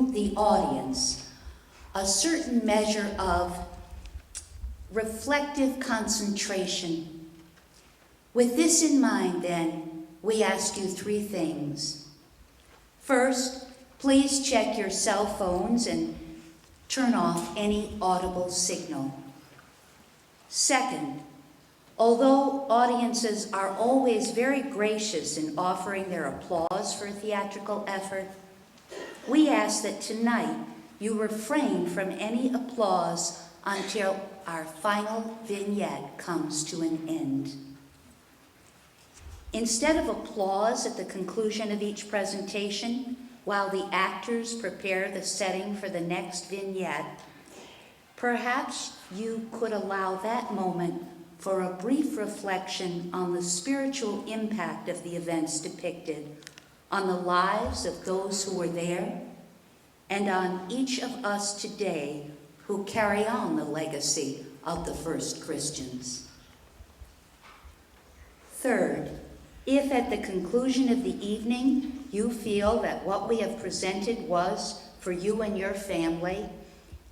you, the audience, a certain measure of reflective concentration. With this in mind, then, we ask you three things. First, please check your cell phones and turn off any audible signal. Second, although audiences are always very gracious in offering their applause for a theatrical effort, we ask that tonight you refrain from any applause until our final vignette comes to an end. Instead of applause at the conclusion of each presentation, while the actors prepare the setting for the next vignette, perhaps you could allow that moment for a brief reflection on the spiritual impact of the events depicted, on the lives of those who were there, and on each of us today who carry on the legacy of the first Christians. Third, if at the conclusion of the evening you feel that what we have presented was, for you and your family,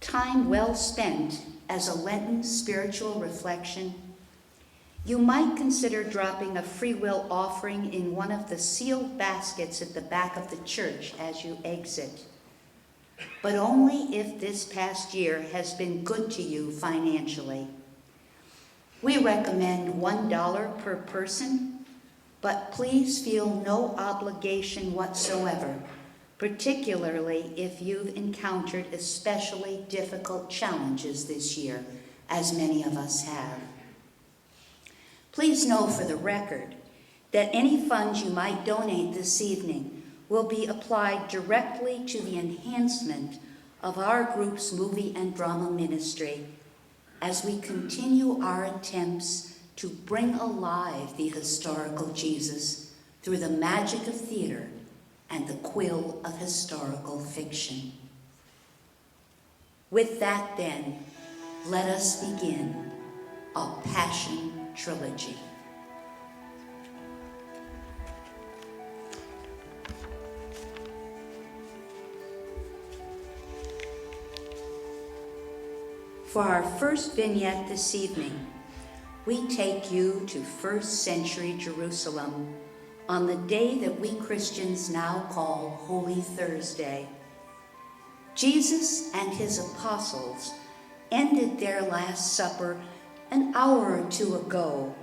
time well spent as a Lenten spiritual reflection, you might consider dropping a free will offering in one of the sealed baskets at the back of the church as you exit, but only if this past year has been good to you financially. We recommend $1 per person, but please feel no obligation whatsoever, particularly if you've encountered especially difficult challenges this year, as many of us have. Please know for the record that any funds you might donate this evening will be applied directly to the enhancement of our group's movie and drama ministry as we continue our attempts to bring alive the historical Jesus through the magic of theater and the quill of historical fiction. With that, then, let us begin a Passion Trilogy. For our first vignette this evening, we take you to first century Jerusalem on the day that we Christians now call Holy Thursday. Jesus and his apostles ended their Last Supper an hour or two ago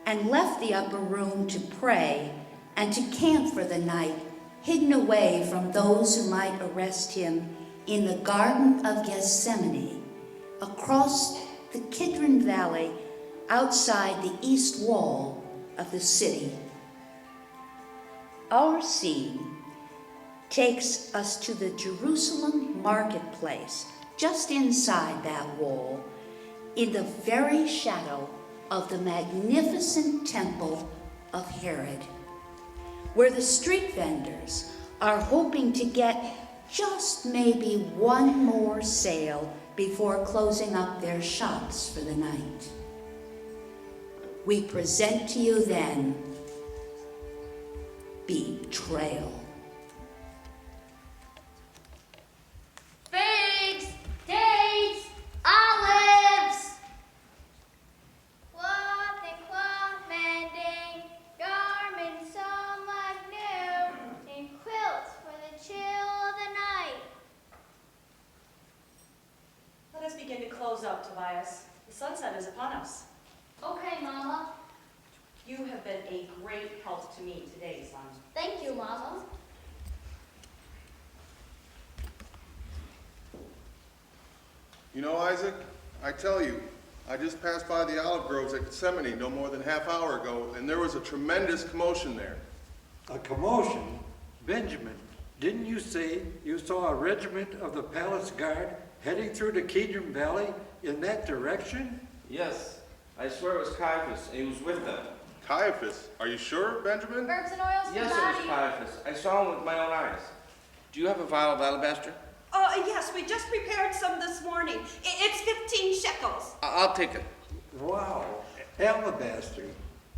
and left the upper room to pray and to camp for the night, hidden away from those who might arrest him in the Garden of Gethsemane, across the Kidron Valley outside the east wall of the city. Our scene takes us to the Jerusalem marketplace, just inside that wall, in the very shadow of the magnificent temple of Herod, where the street vendors are hoping to get just maybe one more sale before closing up their shops for the night. We present to you then Betrayal. Figs, dates, olives. Cloth and cloth mending, garments sewn like new, and quilts for the chill of the night. Let us begin to close up, Tobias. The sunset is upon us. Okay, Mama. You have been a great help to me today, son. Thank you, Mama. You know, Isaac, I tell you, I just passed by the olive groves at Gethsemane no more than half hour ago, and there was a tremendous commotion there. A commotion? Benjamin, didn't you say you saw a regiment of the palace guard heading through the Kidron Valley in that direction? Yes, I swear it was Caiaphas, and he was with them. Caiaphas, are you sure, Benjamin? Herbs and oils for Yes, the it was body. Caiaphas. I saw him with my own eyes. Do you have a vial of alabaster? Yes, we just prepared some this morning. It's 15 shekels. I'll take it. Wow, alabaster.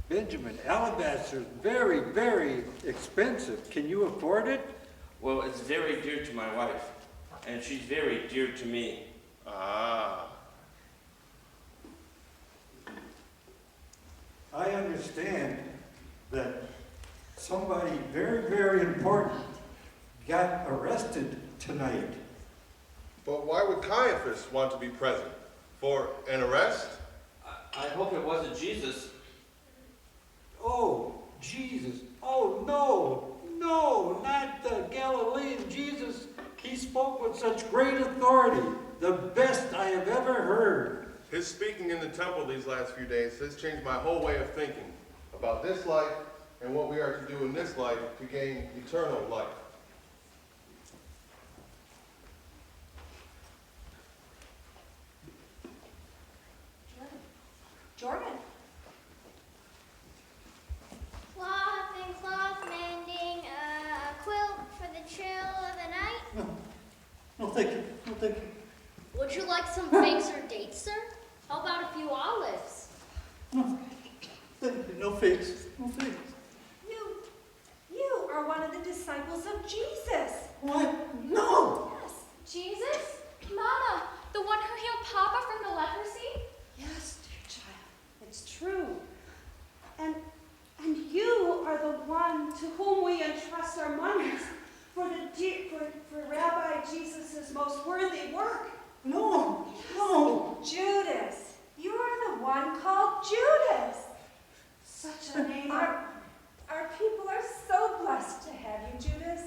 Benjamin, alabaster is very, very expensive. Can you afford it? Well, it's very dear to my wife. and she's very dear to me. Ah. I understand that somebody very, very important got arrested tonight. But why would Caiaphas want to be present? For an arrest? I hope it wasn't Jesus. Oh, Jesus. Oh, no, no, not the Galilean Jesus. He spoke with such great authority, the best I have ever heard. His speaking in the temple these last few days has changed my whole way of thinking about this life and what we are to do in this life to gain eternal life. Jordan. Cloth and cloth mending, a quilt for the chill of the night. No, no, thank you, no, thank you. Would you like some figs or dates, sir? How about a few olives? No, thank you, no figs, no figs. You are one of the disciples of Jesus. What? No! Yes. Jesus? Mama, the one who healed Papa from the leprosy? Yes, dear child, it's true. And you are the one to whom we entrust our monies for Rabbi Jesus' most worthy work. No, no. Judas. You are the one called Judas. Such a name. Our people are so blessed to have you, Judas.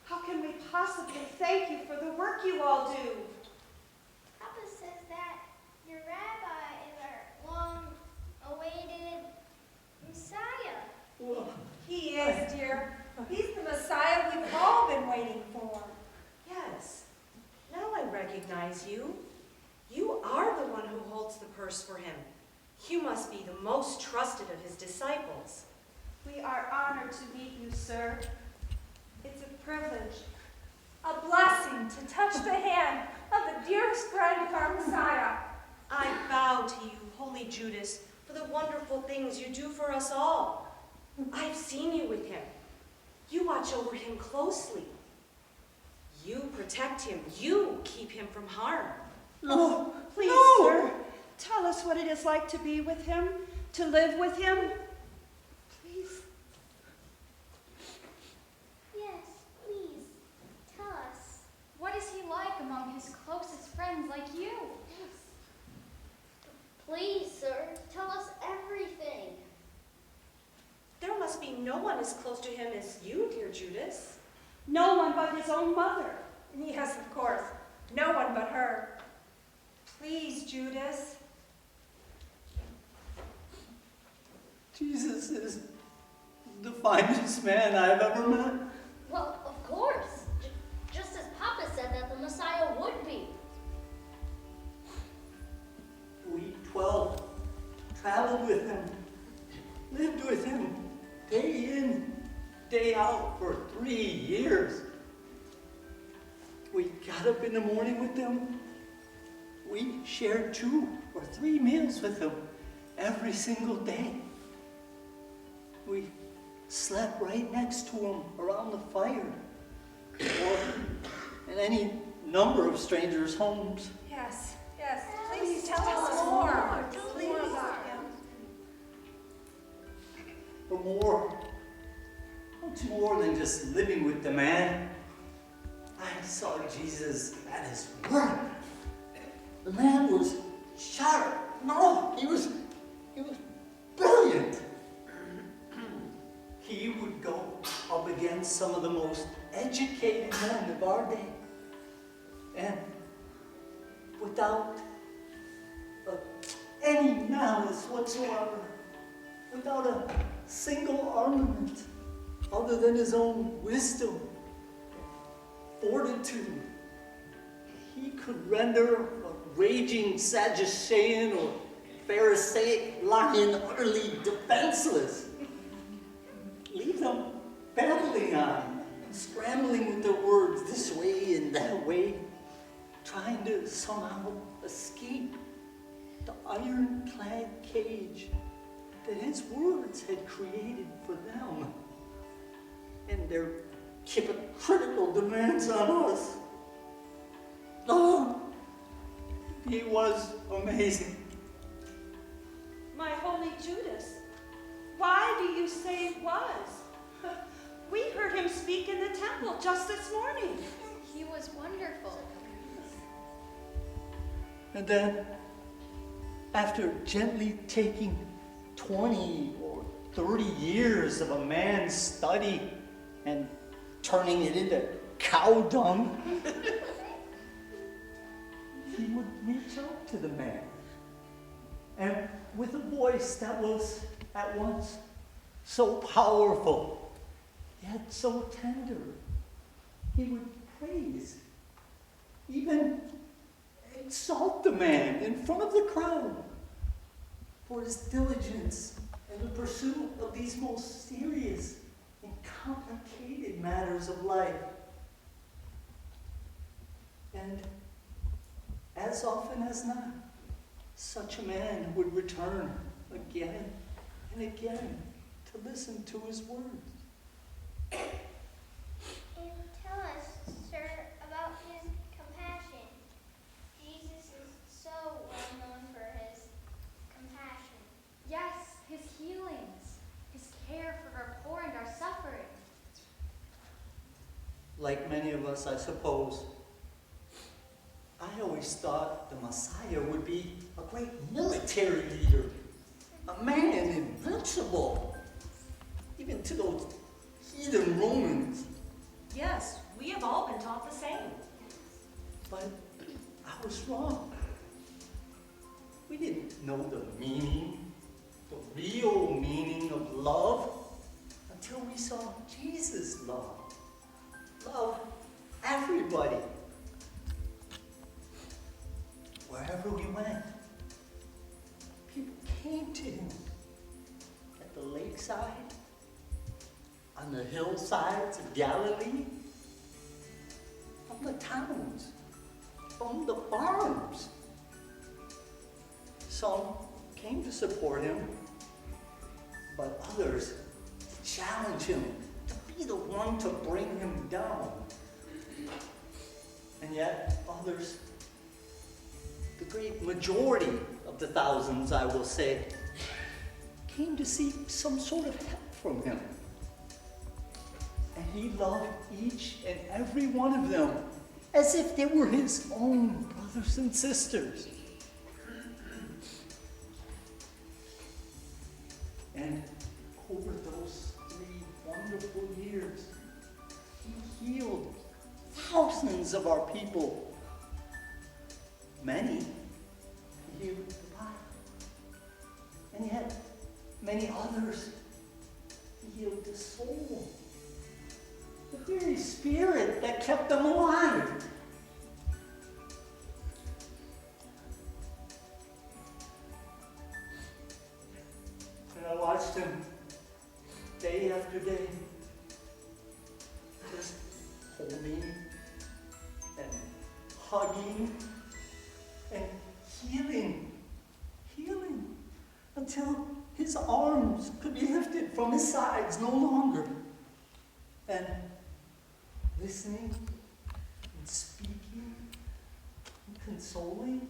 How can we possibly thank you for the work you all do? Papa says that your rabbi is our long-awaited Messiah. Well, He is, dear. He's the Messiah we've all been waiting for. Yes. Now I recognize you. You are the one who holds the purse for him. You must be the most trusted of his disciples. We are honored to meet you, sir. It's a privilege, a blessing to touch the hand of the dearest friend of our Messiah. I bow to you, Holy Judas, for the wonderful things you do for us all. I've seen you with him. You watch over him closely. You protect him. You keep him from harm. no, Please, no. sir, tell us what it is like to be with him, to live with him. Please. Yes, please, tell us. What is he like among his closest friends like you? Please, sir, tell us everything. There must be no one as close to him as you, dear Judas. No one but his own mother. Yes, of course. No one but her. Please, Judas. Jesus is the finest man I've ever met. Well, of course. Just as Papa said that the Messiah would be. We 12 traveled with him, lived with him, day in, day out for 3 years. We got up in the morning with him. We shared 2 or 3 meals with him every single day. We slept right next to him around the fire or in any number of strangers' homes. Yes, yes. Please tell us more. Please. But more, much more than just living with the man. I saw Jesus at his work. The man was sharp. No, he was brilliant. He would go up against some of the most educated men of our day. And without any malice whatsoever, without a single armament other than his own wisdom, fortitude, he could render a raging Sadducean or Pharisaic lion utterly defenseless. Leave them babbling on, scrambling with their words this way and that way, trying to somehow escape the ironclad cage that his words had created for them and their hypocritical demands on us. He was amazing. My holy Judas, why do you say was? We heard him speak in the temple just this morning. He was wonderful. And then, after gently taking 20 or 30 years of a man's study and turning it into cow dung, he would reach out to the man. And with a voice that was at once so powerful, yet so tender, he would praise, even exalt the man in front of the crowd for his diligence in the pursuit of these most serious and complicated matters of life. And as often as not, such a man would return again and again to listen to his words. And tell us, sir, about his compassion. Jesus is so well known for his compassion. Yes, his healings, his care for our poor and our suffering. Like many of us, I suppose, I always thought the Messiah would be a great military leader, a man invincible, even to those heathen Romans. Yes, we have all been taught the same. But I was wrong. We didn't know the meaning, the real meaning of love, until we saw Jesus' love. Love everybody. Wherever we went, people came to him. At the lakeside, on the hillsides of Galilee, from the towns, from the farms. Some came to support him, but others to challenge him, to be the one to bring him down. And yet others, the great majority of the thousands, I will say, came to seek some sort of help from him. And he loved each and every one of them as if they were his own brothers and sisters. And over those 3 wonderful years, he healed thousands of our people. Many he healed the body, and yet many others he healed the soul, the very spirit that kept them alive. And I watched him day after day, just holding and hugging and healing, until his arms could be lifted from his sides no longer. And listening and speaking and consoling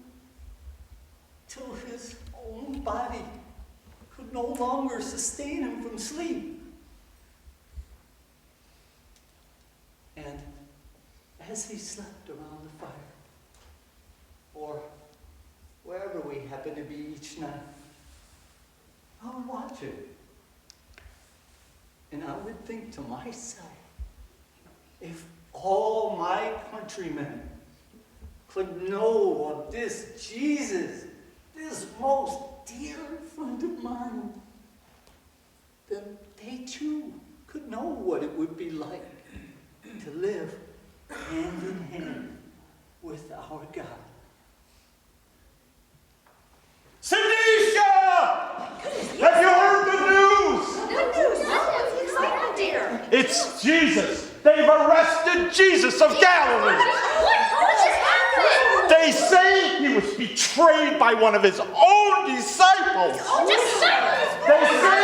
till his own body could no longer sustain him from sleep. And as he slept around the fire, or wherever we happen to be each night, I would watch it. And I would think to myself, if all my countrymen could know of this Jesus, this most dear friend of mine, then they too could know what it would be like to live hand in hand with our God. Sadisha! Have you heard the news? Good news! What's excitement, dear? It's Jesus. They've arrested Jesus of Galilee. What just happened? They say he was betrayed by one of his own disciples. Just silence. They say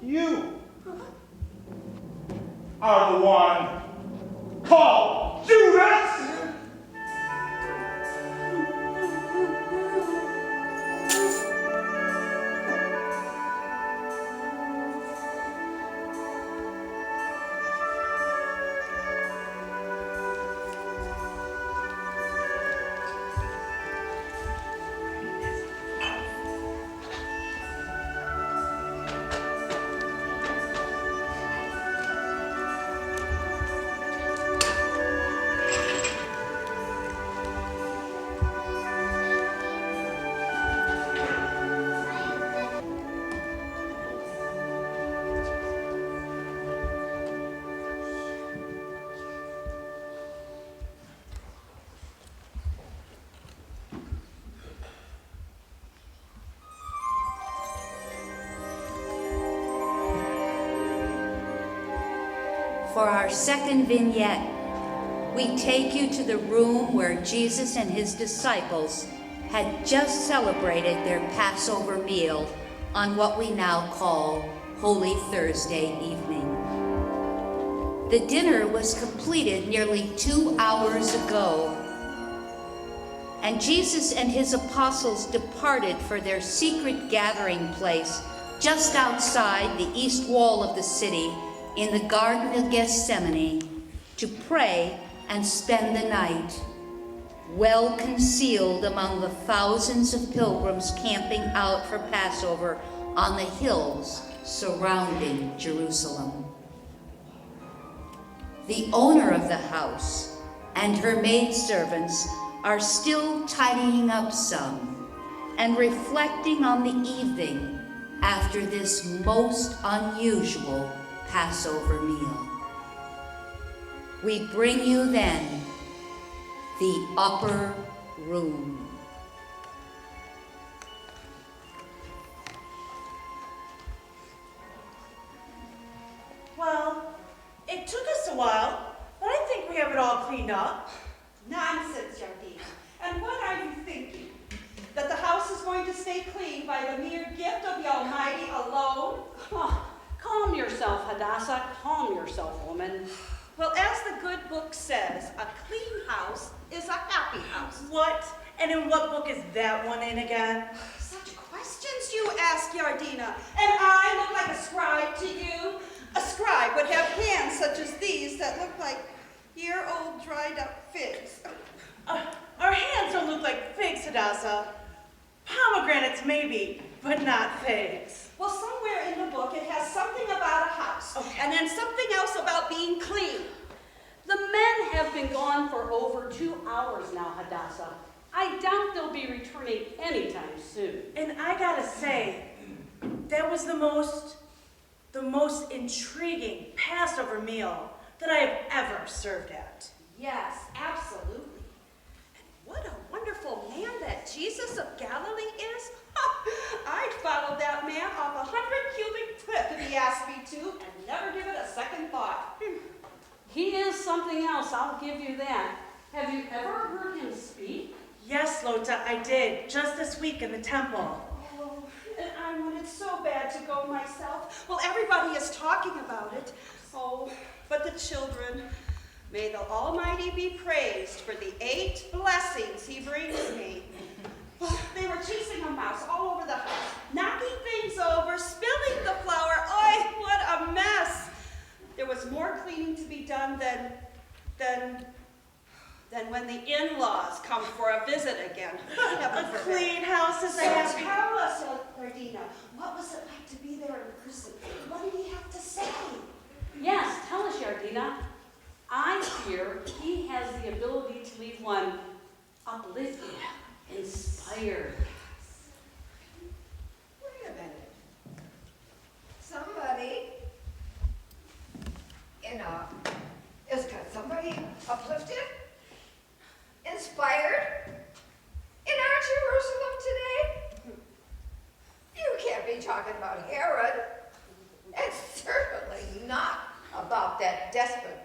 you are the one called Judas! For our second vignette, we take you to the room where Jesus and his disciples had just celebrated their Passover meal on what we now call Holy Thursday evening. The dinner was completed nearly 2 hours ago, and Jesus and his apostles departed for their secret gathering place just outside the east wall of the city in the Garden of Gethsemane to pray and spend the night, well concealed among the thousands of pilgrims camping out for Passover on the hills surrounding Jerusalem. The owner of the house and her maidservants are still tidying up some and reflecting on the evening after this most unusual Passover meal. We bring you then the upper room. Well, it took us a while, but I think we have it all cleaned up. Nonsense, Jardine. And what are you thinking? That the house is going to stay clean by the mere gift of the Almighty alone? Oh, calm yourself, Hadassah. Calm yourself, woman. Well, as the good book says, a clean house is a happy house. What? And in what book is that one in again? Such questions you ask, Yardina. And I look like a scribe to you? A scribe would have hands such as these that look like year-old dried-up figs. Our hands don't look like figs, Hadassah. Pomegranates maybe, but not figs. Well, somewhere in the book it has something about a house, and then something else about being clean. The men have been gone for over 2 hours now, Hadassah. I doubt they'll be returning anytime soon. And I gotta say, that was the most intriguing Passover meal that I have ever served at. Yes, absolutely. What a wonderful man that Jesus of Galilee is. I'd follow that man off 100 cubic foot if he asked me to, and never give it a second thought. He is something else, I'll give you that. Have you ever heard him speak? Yes, Lota, I did, just this week in the temple. Oh, and I wanted so bad to go myself. Well, everybody is talking about it. Oh, but the children, may the Almighty be praised for the 8 blessings he brings me. Well, they were chasing a mouse all over the house, knocking things over, spilling the flour. Oy, what a mess. There was more cleaning to be done than when the in-laws come for a visit again. A clean house is a happy. Tell us, Ardina, what was it like to be there in person? What did he have to say? Yes, tell us, Yardina. I fear he has the ability to leave one uplifted, inspired. Wait a minute. Somebody is somebody uplifted? Inspired? In our Jerusalem today? You can't be talking about Herod. And certainly not about that despot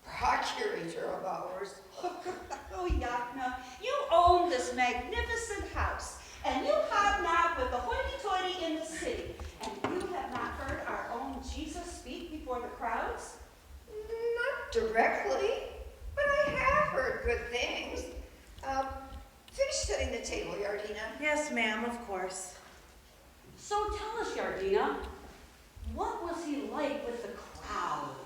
procurator of ours. Oh, Yachna, you own this magnificent house, and you hobnob with the hoity-toity in the city, and you have not heard our own Jesus speak before the crowds? Not directly, but I Yes, ma'am, of course. So tell us, Yardina, what was he like with the crowd?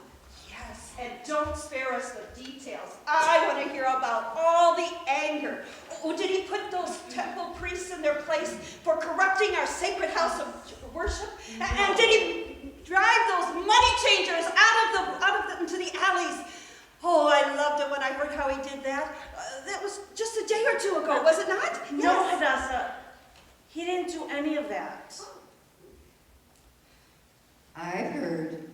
Yes, and don't spare us the details. I want to hear about all the anger. Oh, did he put those temple priests in their place for corrupting our sacred house of worship? And did he drive those money changers out of into the alleys? Oh, I loved it when I heard how he did that. That was just a day or two ago, was it not? No, Yes. Hadassah. He didn't do any of that. I've heard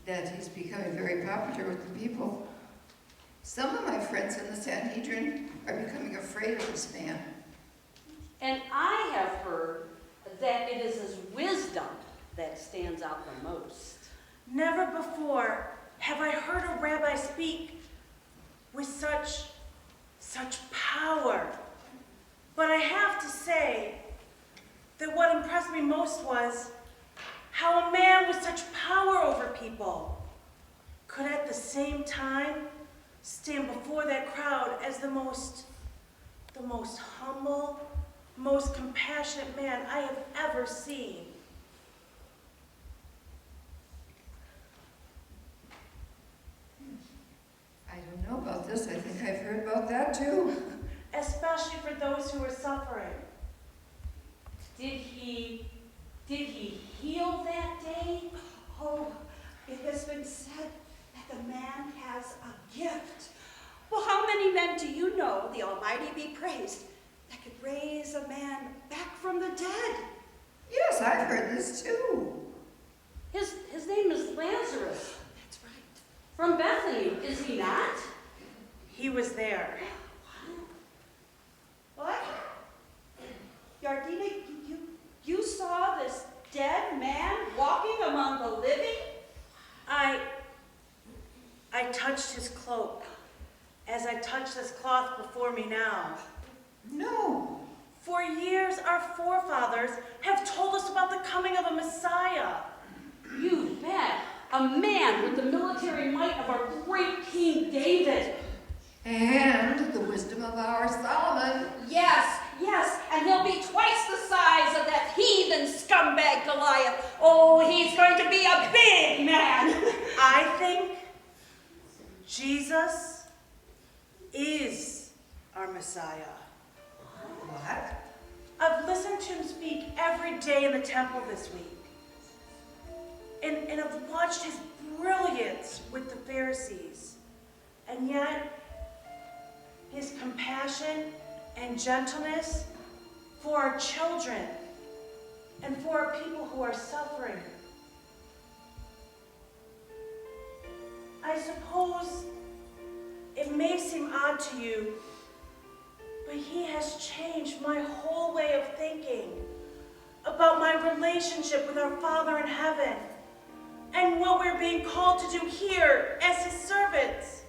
that he's becoming very popular with the people. Some of my friends in the Sanhedrin are becoming afraid of this man. And I have heard that it is his wisdom that stands out the most. Never before have I heard a rabbi speak with such power. But I have to say that what impressed me most was how a man with such power over people could at the same time stand before that crowd as the most humble, most compassionate man I have ever seen. I don't know about this. I think I've heard about that too. Especially for those who are suffering. Did he heal that day? Oh, it has been said that the man has a gift. Well, how many men do you know, the Almighty be praised, that could raise a man back from the dead? Yes, I've heard this too. His name is Lazarus. That's right. From Bethany, is he not? He was there. What? Yardina, you saw this dead man walking among the living? I touched his cloak as I touch this cloth before me now. No. For years, our forefathers have told us about the coming of a Messiah. You bet. A man with the military might of our great King David. And the wisdom of our Solomon. Yes, and he'll be twice the size of that heathen scumbag Goliath. Oh, he's going to be a big man. I think Jesus is our Messiah. What? I've listened to him speak every day in the temple this week. And I've watched his brilliance with the Pharisees. And yet, his compassion and gentleness for our children and for our people who are suffering. I suppose it may seem odd to you, but he has changed my whole way of thinking about my relationship with our Father in heaven and what we're being called to do here as his servants.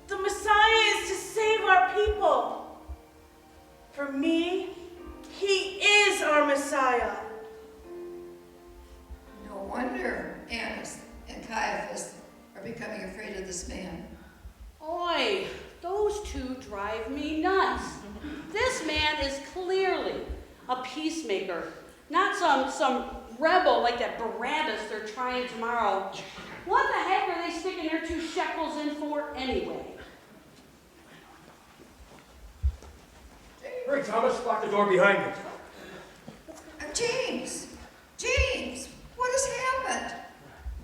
The Messiah is to save our people. For me, he is our Messiah. No wonder Annas and Caiaphas are becoming afraid of this man. Oi, those two drive me nuts. This man is clearly a peacemaker, not some rebel like that Barabbas they're trying tomorrow. What the heck are they sticking their 2 shekels in for anyway? Hurry, Thomas, lock the door behind you. James! James! What has happened?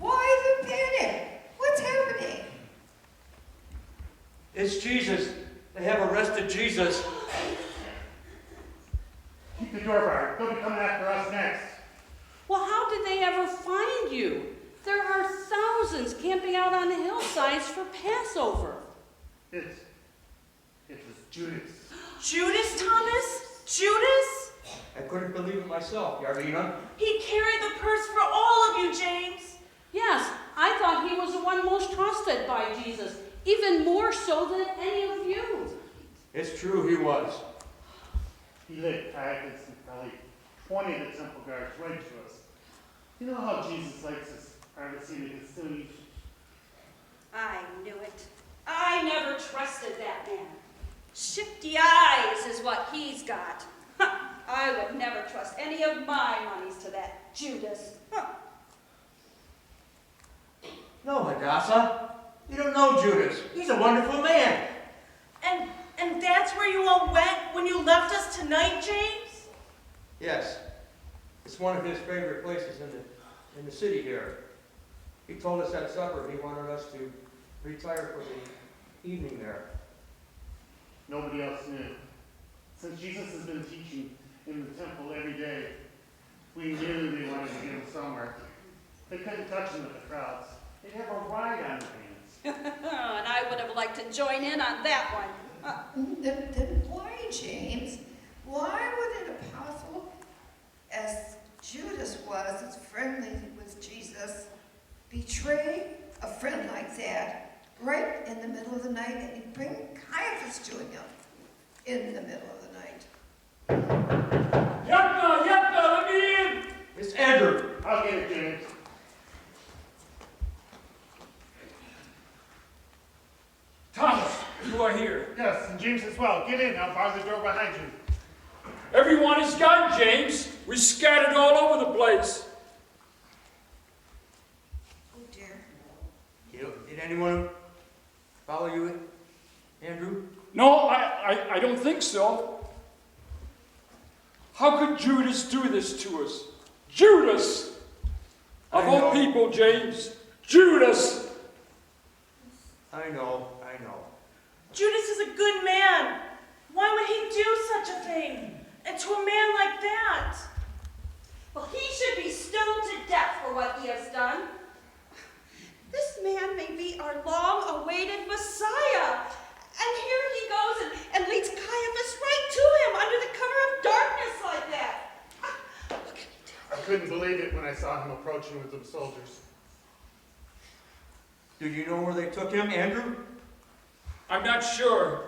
Why the panic? What's happening? It's Jesus. They have arrested Jesus. Keep the door bar. They'll be coming after us next. Well, how did they ever find you? There are thousands camping out on the hillsides for Passover. It was Judas. Judas, Thomas? Judas? I couldn't believe it myself, Yarlina. He carried the purse for all of you, James. Yes, I thought he was the one most trusted by Jesus, even more so than any of you. It's true, he was. He lit Caiaphas and probably 20 of the temple guards right to us. You know how Jesus likes his privacy to get silly. I knew it. I never trusted that man. Shifty eyes is what he's got. I would never trust any of my monies to that Judas. Huh. No, Hadassah. You don't know Judas. He's a wonderful man. And that's where you all went when you left us tonight, James? Yes. It's one of his favorite places in the city here. He told us at supper he wanted us to retire for the evening there. Nobody else knew. Since Jesus has been teaching in the temple every day, we knew they wanted to get him somewhere. They couldn't touch him with the crowds. They'd have a ride on their hands. And I would have liked to join in on that one. Then why, James? Why would an apostle, as Judas was, as friendly with Jesus, betray a friend like that right in the middle of the night, and he'd bring Caiaphas to him in the middle of the night? Yepna, let me in! It's Andrew. I'll get it, James. Thomas, you are here. Yes, and James as well. Get in. I'll bar the door behind you. Everyone is gone, James. We scattered all over the place. Oh, dear. Did anyone follow you, Andrew? No, I don't think so. How could Judas do this to us? Judas! Of all people, James. Judas! I know. Judas is a good man. Why would he do such a thing? And to a man like that? Well, he should be stoned to death for what he has done. This man may be our long-awaited Messiah. And here he goes and leads Caiaphas right to him under the cover of darkness like that. I couldn't believe it when I saw him approaching with the soldiers. Do you know where they took him, Andrew? I'm not sure.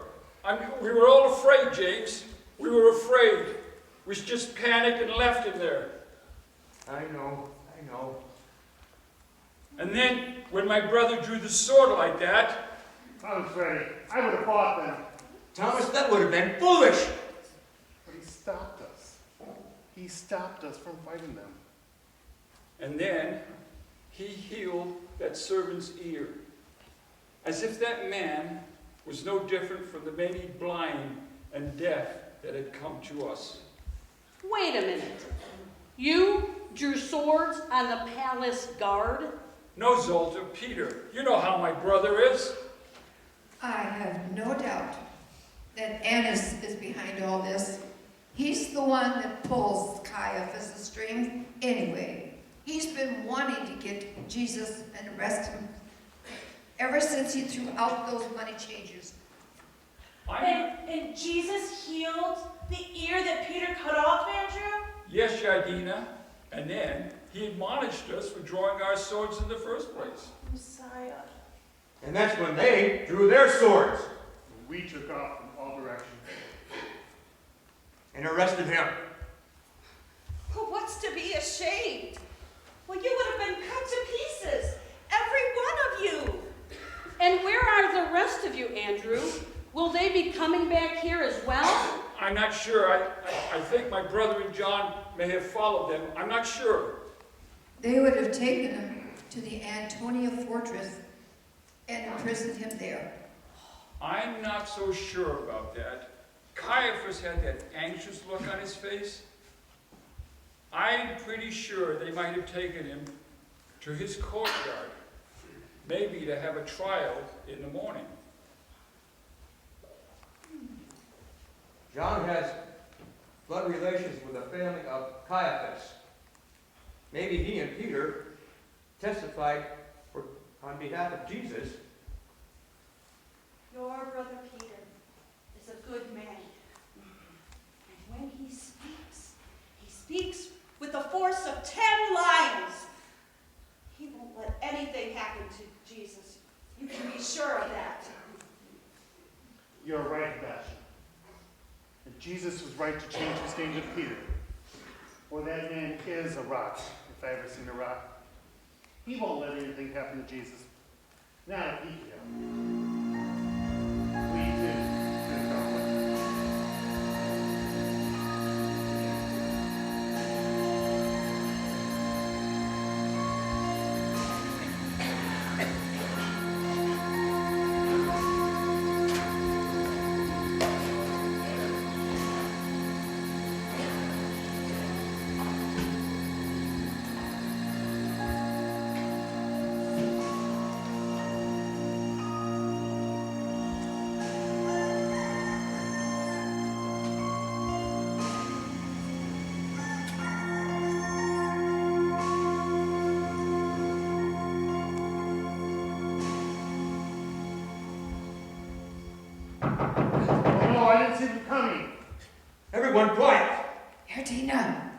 We were all afraid, James. We were afraid. We just panicked and left him there. I know. And then, when my brother drew the sword like that... I was ready. I would have fought them. Thomas, that would have been foolish. But he stopped us. He stopped us from fighting them. And then, he healed that servant's ear. As if that man was no different from the many blind and deaf that had come to us. Wait a minute. You drew swords on the palace guard? No, Zolta, Peter. You know how my brother is. I have no doubt that Annas is behind all this. He's the one that pulls Caiaphas' strings anyway. He's been wanting to get Jesus and arrest him ever since he threw out those money changers. And Jesus healed the ear that Peter cut off, Andrew? Yes, Yadina. And then he admonished us for drawing our swords in the first place. Messiah. And that's when they drew their swords. We took off in all directions. And arrested him. Well, what's to be ashamed? Well, you would have been cut to pieces, every one of you. And where are the rest of you, Andrew? Will they be coming back here as well? I'm not sure. I think my brother and John may have followed them. I'm not sure. They would have taken him to the Antonia fortress and imprisoned him there. I'm not so sure about that. Caiaphas had that anxious look on his face. I'm pretty sure they might have taken him to his courtyard, maybe to have a trial in the morning. John has blood relations with the family of Caiaphas. Maybe he and Peter testified on behalf of Jesus. Your brother Peter is a good man. And when he speaks with the force of 10 lions. He won't let anything happen to Jesus. You can be sure of that. You're right, Passion. And Jesus was right to change his name to Peter. For that man is a rock, if I ever seen a rock. He won't let anything happen to Jesus. Not if he can. We too can come with him. everyone quiet. Here, Dina.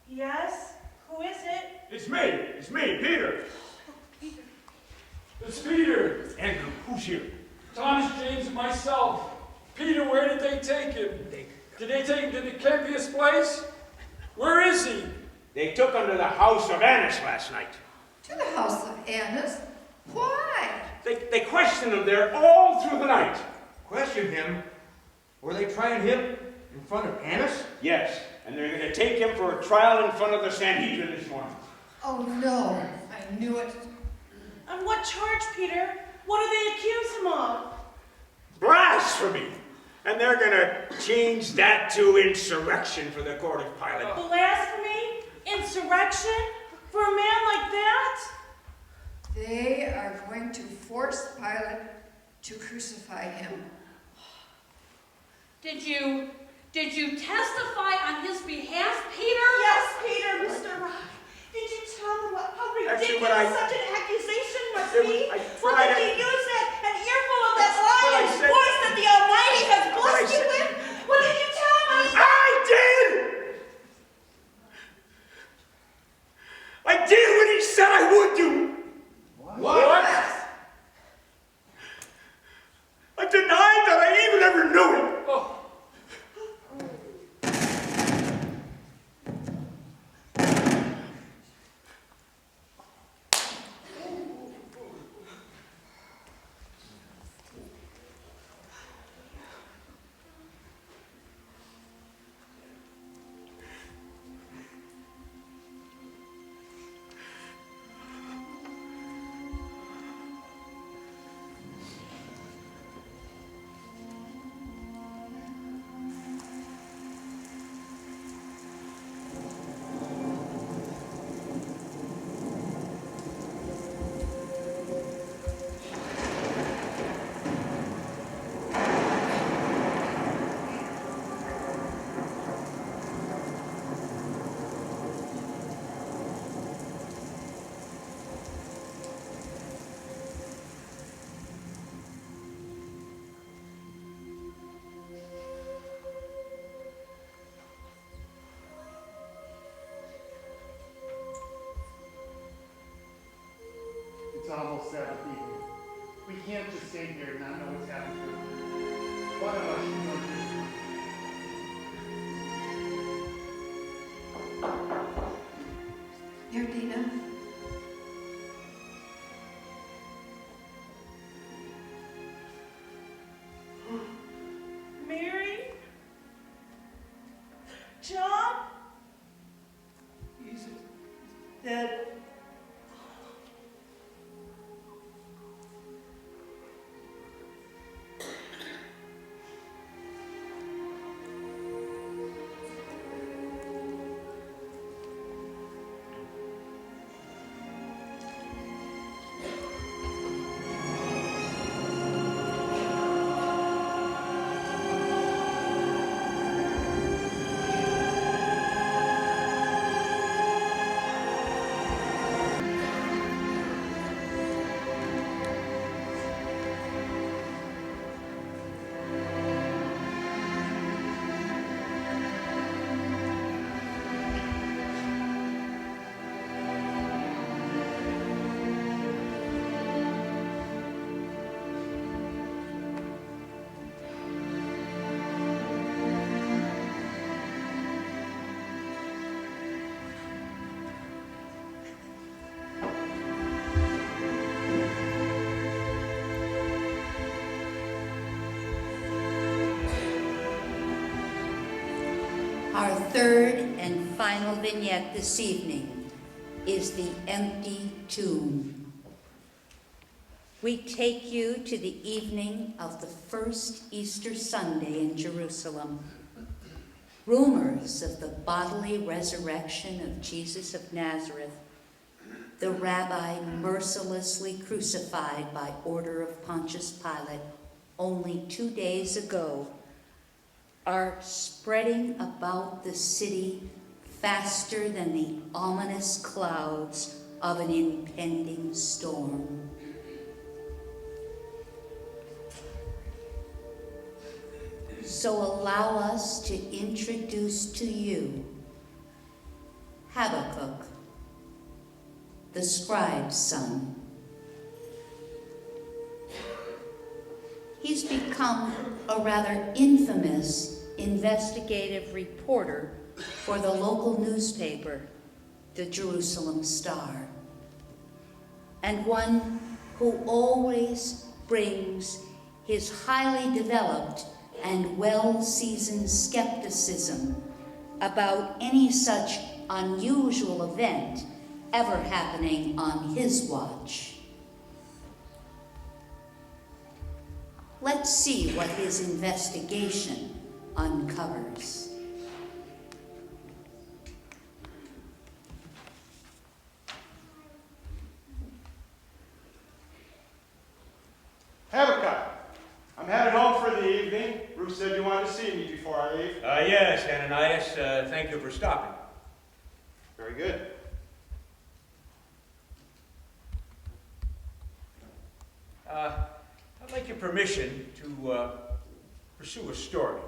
Yes? Who is it? It's me, Peter. It's Peter. Andrew, who's here? Thomas, James, and myself. Peter, where did they take him? Did they take him to the Kempius place? Where is he? They took him to the house of Annas last night. To the house of Annas? Why? They questioned him there all through the night. Questioned him? Were they trying him in front of Annas? Yes, and they're going to take him for a trial in front of the Sanhedrin this morning. Oh no, I knew it. On what charge, Peter? What do they accuse him of? Blasphemy! And they're going to change that to insurrection for the court of Pilate. Blasphemy? Insurrection? For a man like that? They are going to force Pilate to crucify him. Did you testify on his behalf, Peter? Yes, Peter, Mr. Rock. Did you tell them how ridiculous such an accusation must be? Well, did you use an earful of that lying voice that the Almighty has blessed you with? What did you tell him? I did! I did what he said I would do. What? I denied that I even ever knew him. Oh. It's almost Sabbath evening. We can't just stay here and not know what's happening. One of us should know. Here, Dina. Mary? John? He's Dead. Our third and final vignette this evening is the empty tomb. We take you to the evening of the first Easter Sunday in Jerusalem. Rumors of the bodily resurrection of Jesus of Nazareth, the rabbi mercilessly crucified by order of Pontius Pilate only 2 days ago, are spreading about the city faster than the ominous clouds of an impending storm. So allow us to introduce to you Habakkuk, the scribe's son. He's become a rather infamous investigative reporter for the local newspaper, the Jerusalem Star, and one who always brings his highly developed and well-seasoned skepticism about any such unusual event ever happening on his watch. Let's see what his investigation uncovers. Habakkuk, I'm headed home for the evening. Ruth said you wanted to see me before I leave. Yes, Ananias, thank you for stopping. Very good. I'd like your permission to pursue a story.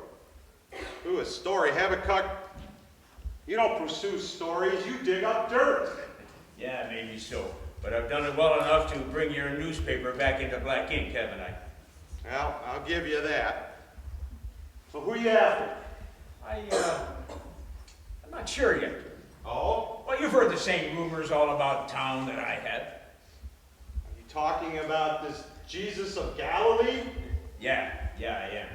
Ooh, a story, Habakkuk. You don't pursue stories, you dig up dirt. Yeah, maybe so. But I've done it well enough to bring your newspaper back into black ink, haven't I? Well, I'll give you that. So who are you after? I'm not sure yet. Oh? Well, you've heard the same rumors all about town that I have. Are you talking about this Jesus of Galilee? Yeah, I am.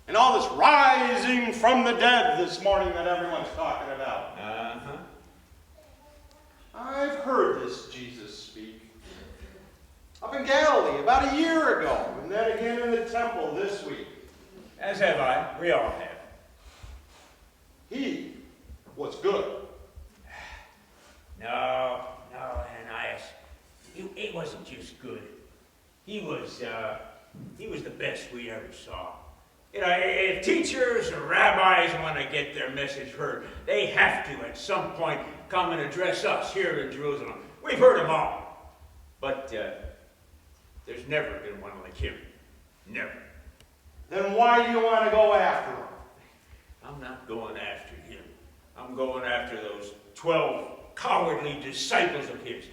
And all this rising from the dead this morning that everyone's talking about. Uh-huh. I've heard this Jesus speak. Up in Galilee about a year ago, and then again in the temple this week. As have I. We all have. He was good. No, Ananias. It wasn't just good. He was the best we ever saw. You know, if teachers or rabbis want to get their message heard, they have to, at some point, come and address us here in Jerusalem. We've heard them all. But there's never been one like him. Never. Then why do you want to go after him? I'm not going after him. I'm going after those 12 cowardly disciples of his.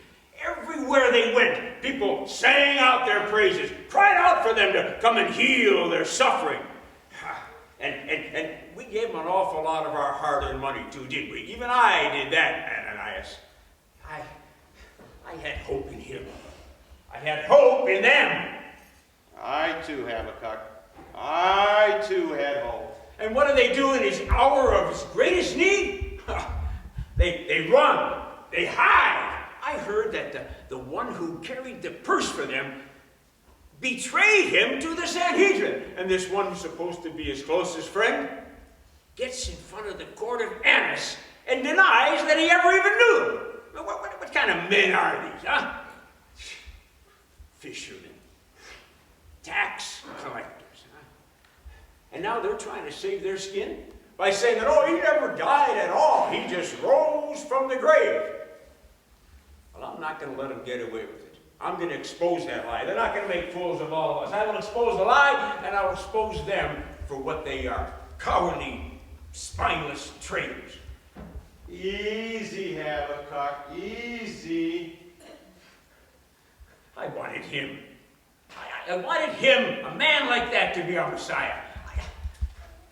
Everywhere they went, people sang out their praises, cried out for them to come and heal their suffering. And we gave them an awful lot of our hard-earned money too, didn't we? Even I did that, Ananias. I had hope in him. I had hope in them. I too, Habakkuk. I too had hope. And what do they do in his hour of his greatest need? They run. They hide. I heard that the one who carried the purse for them betrayed him to the Sanhedrin. And this one who's supposed to be his closest friend gets in front of the court of Annas and denies that he ever even knew him. What kind of men are these, huh? Fishermen. Tax collectors, huh? And now they're trying to save their skin by saying that, oh, he never died at all. He just rose from the grave. Well, I'm not going to let them get away with it. I'm going to expose that lie. They're not going to make fools of all of us. I will expose the lie, and I will expose them for what they are. Cowardly, spineless traitors. Easy, Habakkuk, easy. I wanted him. I wanted him, a man like that, to be our Messiah.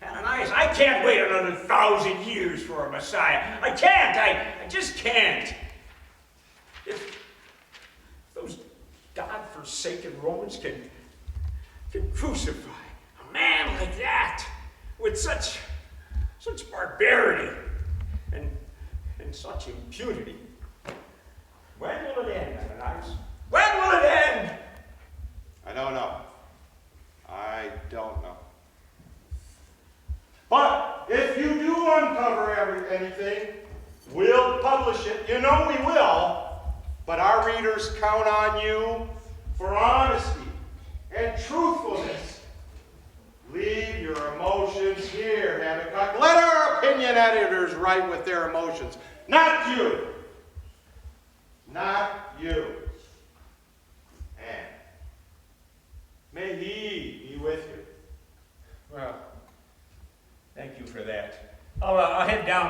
Ananias, I can't wait another 1,000 years for a Messiah. I can't. I just can't. If those God-forsaken Romans can crucify a man like that with such barbarity and such impunity, when will it end, Ananias? When will it end? I don't know. I don't know. But if you do uncover anything, we'll publish it. You know we will. But our readers count on you for honesty and truthfulness. Leave your emotions here, Habakkuk. Let our opinion editors write with their emotions. Not you. Not you. And may he be with you. Well,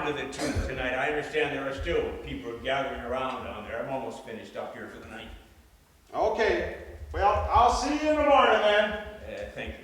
to the tomb tonight. I understand there are still people gathering around down there. I'm almost finished up here for the night. Okay. Well, I'll see you in the morning then. Thank you.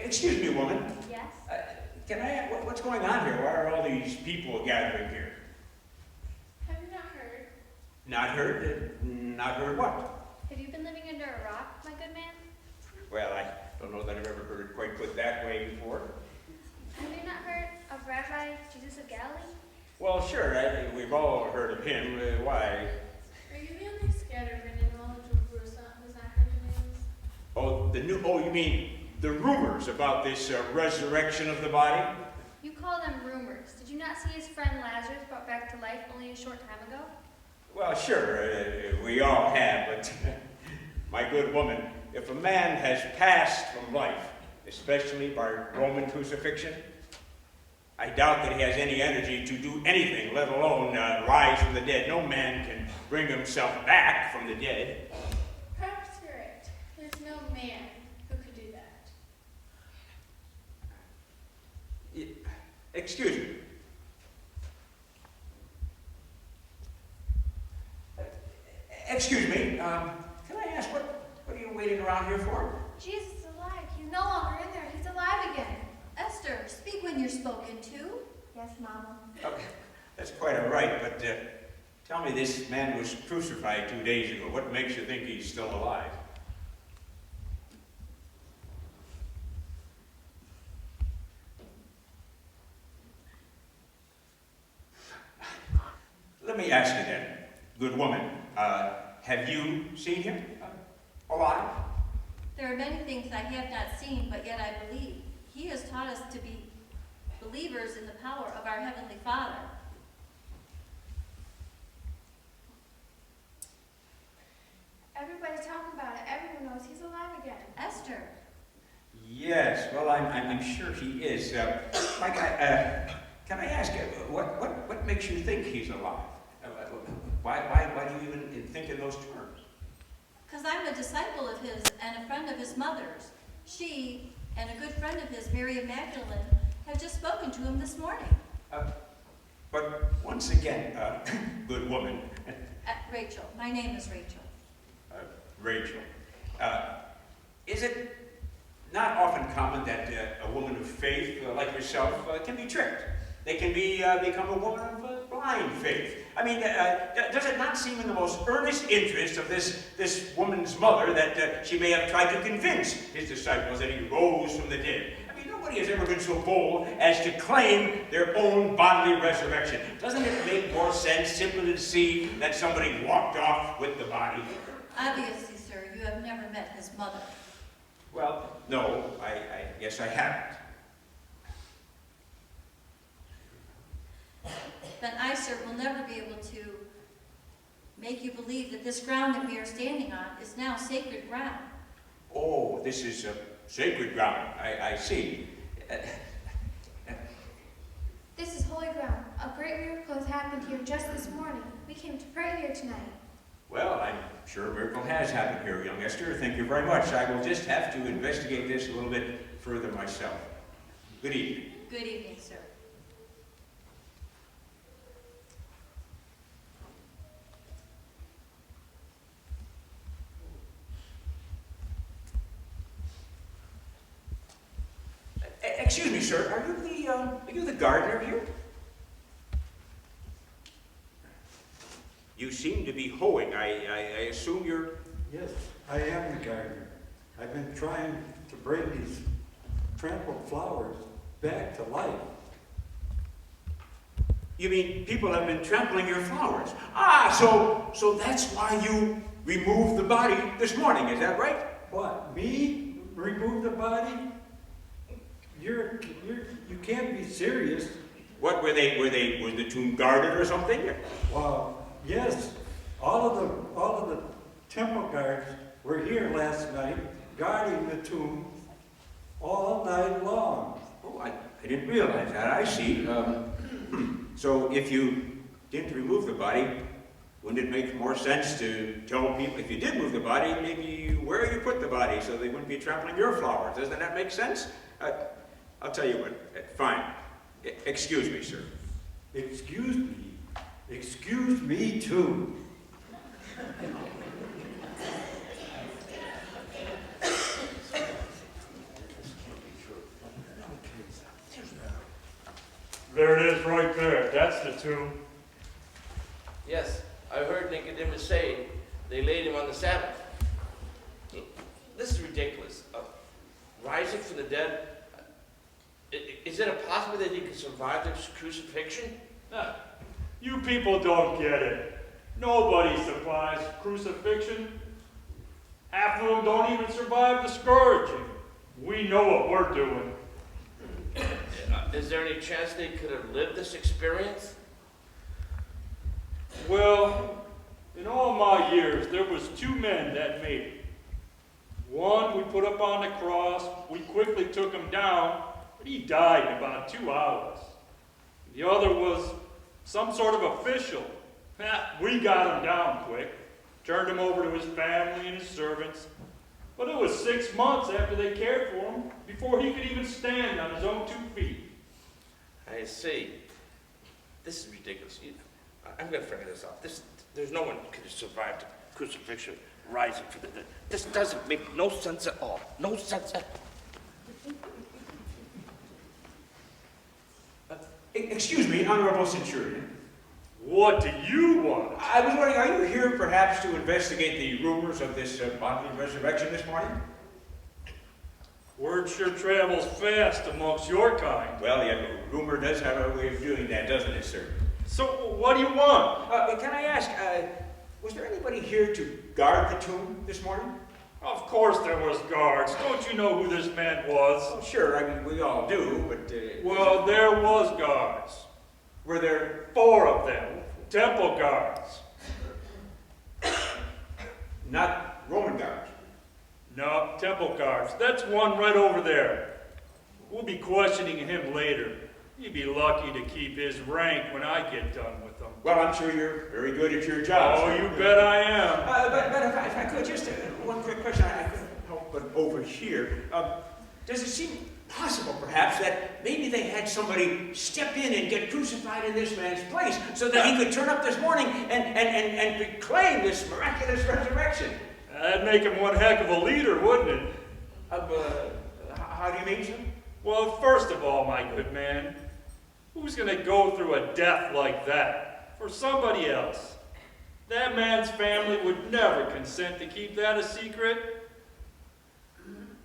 Excuse me, woman. Yes? Can I ask, what's going on here? Why are all these people gathering here? Have you not heard? Not heard? Not heard what? Have you been living under a rock, my good man? Well, I don't know that I've ever heard it quite put that way before. Have you not heard of Rabbi Jesus of Galilee? Well, sure, we've all heard of him. Why? Are you the only scatterman in all of Jerusalem who's not heard the news? Oh, you mean the rumors about this resurrection of the body? You call them rumors. Did you not see his friend Lazarus brought back to life only a short time ago? Well, sure, we all have, but my good woman, if a man has passed from life, especially by Roman crucifixion, I doubt that he has any energy to do anything, let alone rise from the dead. No man can bring himself back from the dead. Perhaps you're right. There's no man who could do that. Excuse me. Excuse me, can I ask, what are you waiting around here for? Jesus is alive. He's no longer in there. He's alive again. Esther, speak when you're spoken to. Yes, Mama. Okay, that's quite all right, but tell me, this man was crucified 2 days ago. What makes you think he's still alive? Let me ask you then, good woman, have you seen him alive? There are many things I have not seen, but yet I believe. He has taught us to be believers in the power of our Heavenly Father. Everybody's talking about it. Everyone knows he's alive again. Esther. Yes, well, I'm sure he is. Mike, can I ask you, what makes you think he's alive? Why do you even think in those terms? Because I'm a disciple of his and a friend of his mother's. She and a good friend of his, Mary Magdalene, have just spoken to him this morning. But once again, good woman. Rachel. My name is Rachel. Rachel. Is it not often common that a woman of faith, like yourself, can be tricked? They can become a woman of blind faith. I mean, does it not seem in the most earnest interest of this woman's mother that she may have tried to convince his disciples that he rose from the dead? I mean, nobody has ever been so bold as to claim their own bodily resurrection. Doesn't it make more sense simply to see that somebody walked off with the body? Obviously, sir, you have never met his mother. Well, no, I guess I haven't. Then I, sir, will never be able to make you believe that this ground that we are standing on is now sacred ground. Oh, this is sacred ground. I see. This is holy ground. A great miracle has happened here just this morning. We came to pray here tonight. Well, I'm sure a miracle has happened here, young Esther. Thank you very much. I will just have to investigate this a little bit further myself. Good evening. Good evening, sir. Excuse me, sir. Are you the gardener here? You seem to be hoeing. I assume you're... Yes, I am the gardener. I've been trying to bring these trampled flowers back to life. You mean people have been trampling your flowers? Ah, so that's why you removed the body this morning, is that right? What, me? Remove the body? You can't be serious. What, was the tomb guarded or something? Well, yes. All of the temple guards were here last night, guarding the tomb all night long. Oh, I didn't realize that. I see. So if you didn't remove the body, wouldn't it make more sense to tell people, if you did move the body, maybe where you put the body so they wouldn't be trampling your flowers? Doesn't that make sense? I'll tell you what. Fine. Excuse me, sir. Excuse me? Excuse me, too. There it is right there. That's the tomb. Yes, I heard Nicodemus say they laid him on the Sabbath. This is ridiculous. Rising from the dead, is it possible that he could survive the crucifixion? You people don't get it. Nobody survives crucifixion. Half of them don't even survive the scourging. We know what we're doing. Is there any chance they could have lived this experience? Well, in all my years, there was 2 men that made it. One we put up on the cross, we quickly took him down, but he died in about 2 hours. The other was some sort of official. We got him down quick, turned him over to his family and his servants, but it was 6 months after they cared for him before he could even stand on his own 2 feet. I see. This is ridiculous. I'm going to figure this out. There's no one who could have survived the crucifixion rising from the dead. This doesn't make no sense at all. No sense at all. Excuse me, Honorable Centurion. What do you want? I was wondering, are you here perhaps to investigate the rumors of this bodily resurrection this morning? Word sure travels fast amongst your kind. Well, yeah, rumor does have a way of doing that, doesn't it, sir? So, what do you want? Can I ask, was there anybody here to guard the tomb this morning? Of course there was guards. Don't you know who this man was? Oh, sure, I mean, we all do, but... well, there was guards. Were there... 4 of them. Temple guards. Not Roman guards? No, temple guards. That's one right over there. We'll be questioning him later. He'd be lucky to keep his rank when I get done with him. Well, I'm sure you're very good at your job. Oh, you bet I am. But if I could, just one quick question. I couldn't help but overhear. Does it seem possible, perhaps, that maybe they had somebody step in and get crucified in this man's place so that he could turn up this morning and proclaim this miraculous resurrection? That'd make him one heck of a leader, wouldn't it? How do you mean, sir? Well, first of all, my good man, who's going to go through a death like that for somebody else? That man's family would never consent to keep that a secret.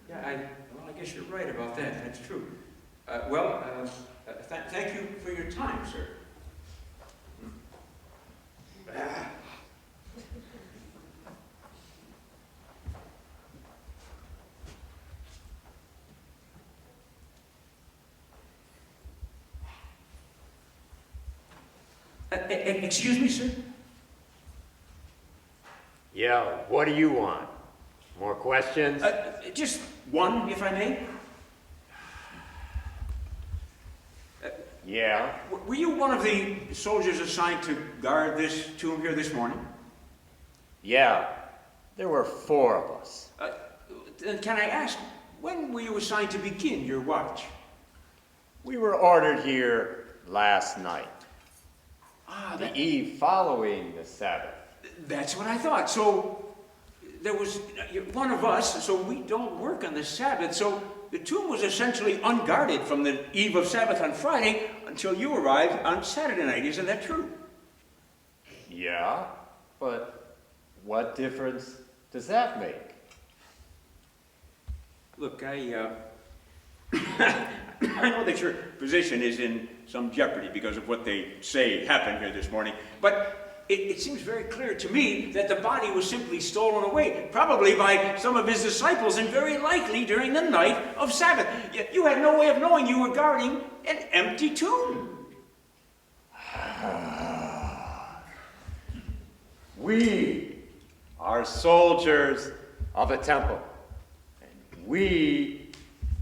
Yeah, I guess you're right about that. That's true. Thank you for your time, sir. Excuse me, sir? Yeah, what do you want? More questions? Just one, if I may. Yeah? Were you one of the soldiers assigned to guard this tomb here this morning? Yeah. There were 4 of us. Then can I ask, when were you assigned to begin your watch? We were ordered here last night. The eve following the Sabbath. That's what I thought. So there was one of us, so we don't work on the Sabbath. So the tomb was essentially unguarded from the eve of Sabbath on Friday until you arrived on Saturday night. Isn't that true? Yeah, but what difference does that make? Look, I know that your position is in some jeopardy because of what they say happened here this morning, but it seems very clear to me that the body was simply stolen away, probably by some of his disciples, and very likely during the night of Sabbath. You had no way of knowing you were guarding an empty tomb. We are soldiers of the temple. And we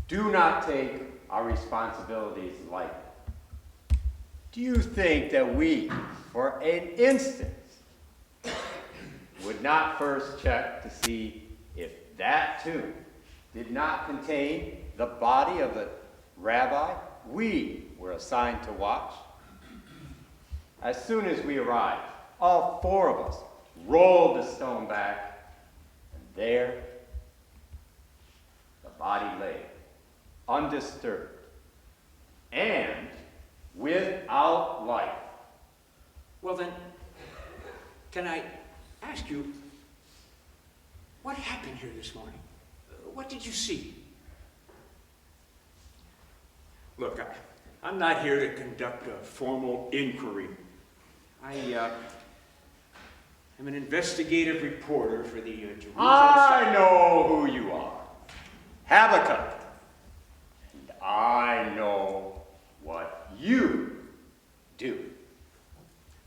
do not take our responsibilities lightly. Do you think that we, for an instant, would not first check to see if that tomb did not contain the body of the rabbi we were assigned to watch? As soon as we arrived, all 4 of us rolled the stone back, and there the body lay, undisturbed and without life. Well then, can I ask you, what happened here this morning? What did you see? Look, I'm not here to conduct a formal inquiry. I'm an investigative reporter for the Jerusalem I know who you are. Habakkuk. And I know what you do.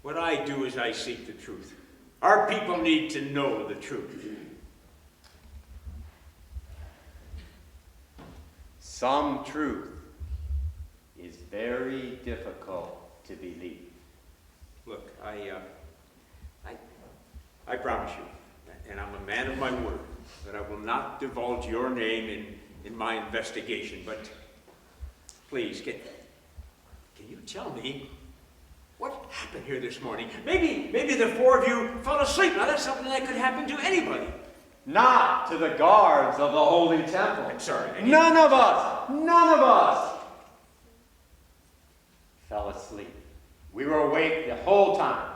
What I do is I seek the truth. Our people need to know the truth. Some truth is very difficult to believe. Look, I promise you, and I'm a man of my word, that I will not divulge your name in my investigation, but please, can you tell me what happened here this morning? Maybe the 4 of you fell asleep. Now that's something that could happen to anybody. Not to the guards of the holy temple. I'm sorry. None of us fell asleep. We were awake the whole time.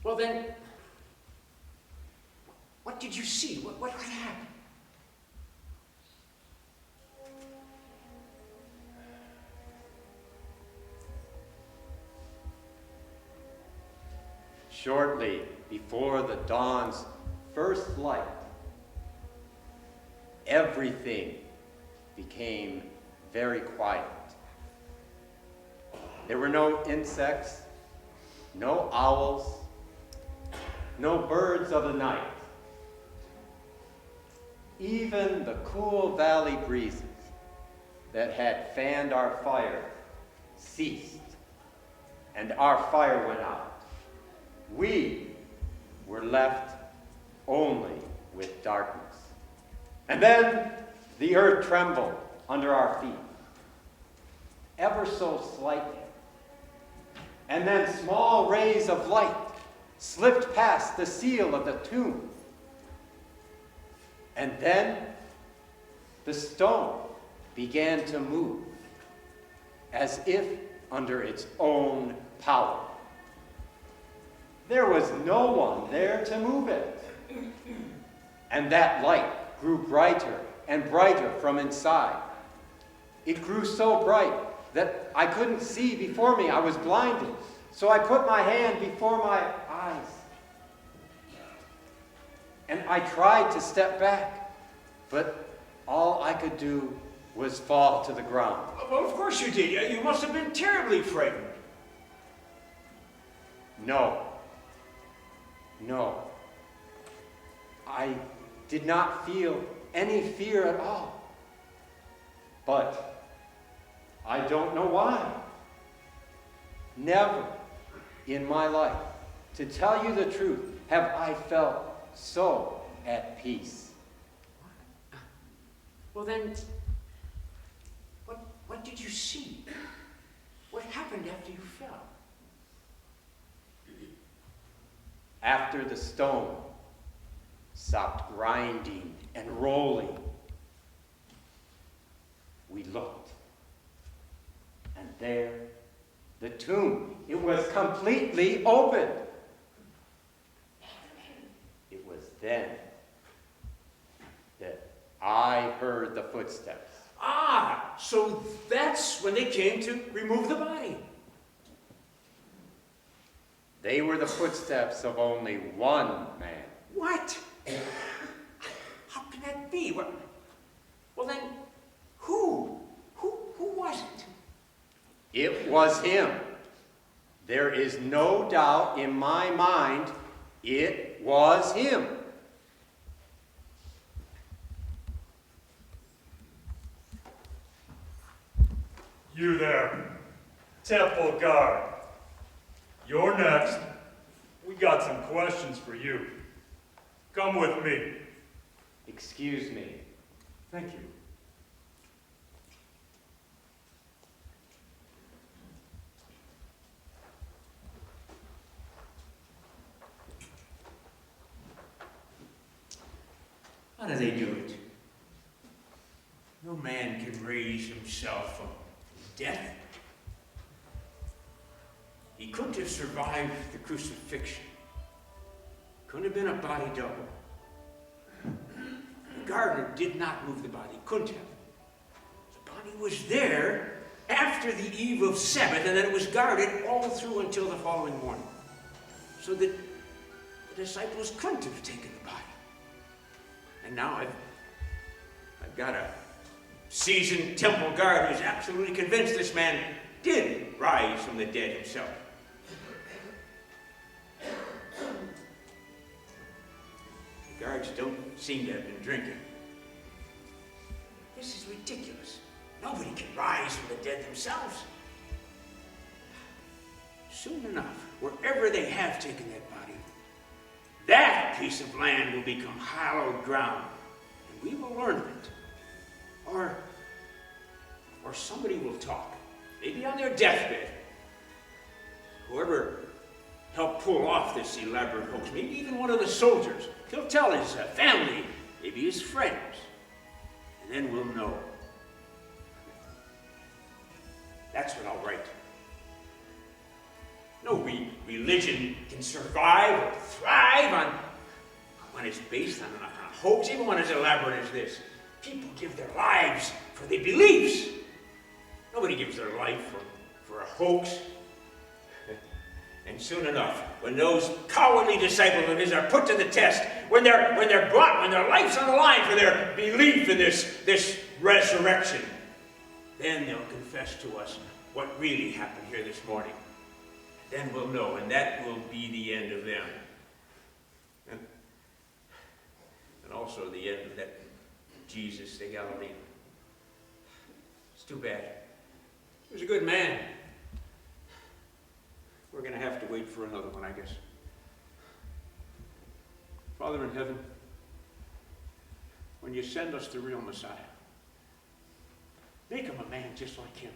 Well then, what did you see? What happened? Shortly before the dawn's first light, everything became very quiet. There were no insects, no owls, no birds of the night. Even the cool valley breezes that had fanned our fire ceased, and our fire went out. We were left only with darkness. And then the earth trembled under our feet, ever so slightly. And then small rays of light slipped past the seal of the tomb. And then the stone began to move, as if under its own power. There was no one there to move it. And that light grew brighter and brighter from inside. It grew so bright that I couldn't see before me. I was blinded. So I put my hand before my eyes. And I tried to step back, but all I could do was fall to the ground. Well, of course you did. You must have been terribly frightened. No. I did not feel any fear at all. But I don't know why. Never in my life, to tell you the truth, have I felt so at peace. Well then, what did you see? What happened after you fell? After the stone stopped grinding and rolling, we looked. And there, the tomb, it was completely open. It was then that I heard the footsteps. Ah, so that's when they came to remove the body. They were the footsteps of only one man. What? How can that be? Well then, who was it? It was him. There is no doubt in my mind, it was him. You there, temple guard. You're next. We got some questions for you. Come with me. Excuse me. Thank you. How do they do it? No man can raise himself from death. He couldn't have survived the crucifixion. Couldn't have been a body double. The gardener did not move the body, couldn't have. The body was there after the eve of Sabbath, and then it was guarded all through until the following morning. So that the disciples couldn't have taken the body. And now I've got a seasoned temple guard who's absolutely convinced this man did rise from the dead himself. The guards don't seem to have been drinking. This is ridiculous. Nobody can rise from the dead themselves. Soon enough, wherever they have taken that body, that piece of land will become hallowed ground, and we will learn of it. Or somebody will talk, maybe on their deathbed. Whoever helped pull off this elaborate hoax, maybe even one of the soldiers, he'll tell his family, maybe his friends, and then we'll know. That's what I'll write. No religion can survive or thrive on when it's based on a hoax, even when it's elaborate as this. People give their lives for their beliefs. Nobody gives their life for a hoax. And soon enough, when those cowardly disciples of his are put to the test, when their life's on the line for their belief in this resurrection, then they'll confess to us what really happened here this morning. Then we'll know, and that will be the end of them. And also the end of that Jesus the Galilean. It's too bad. He was a good man. We're going to have to wait for another one, I guess. Father in heaven, when you send us the real Messiah, make him a man just like him.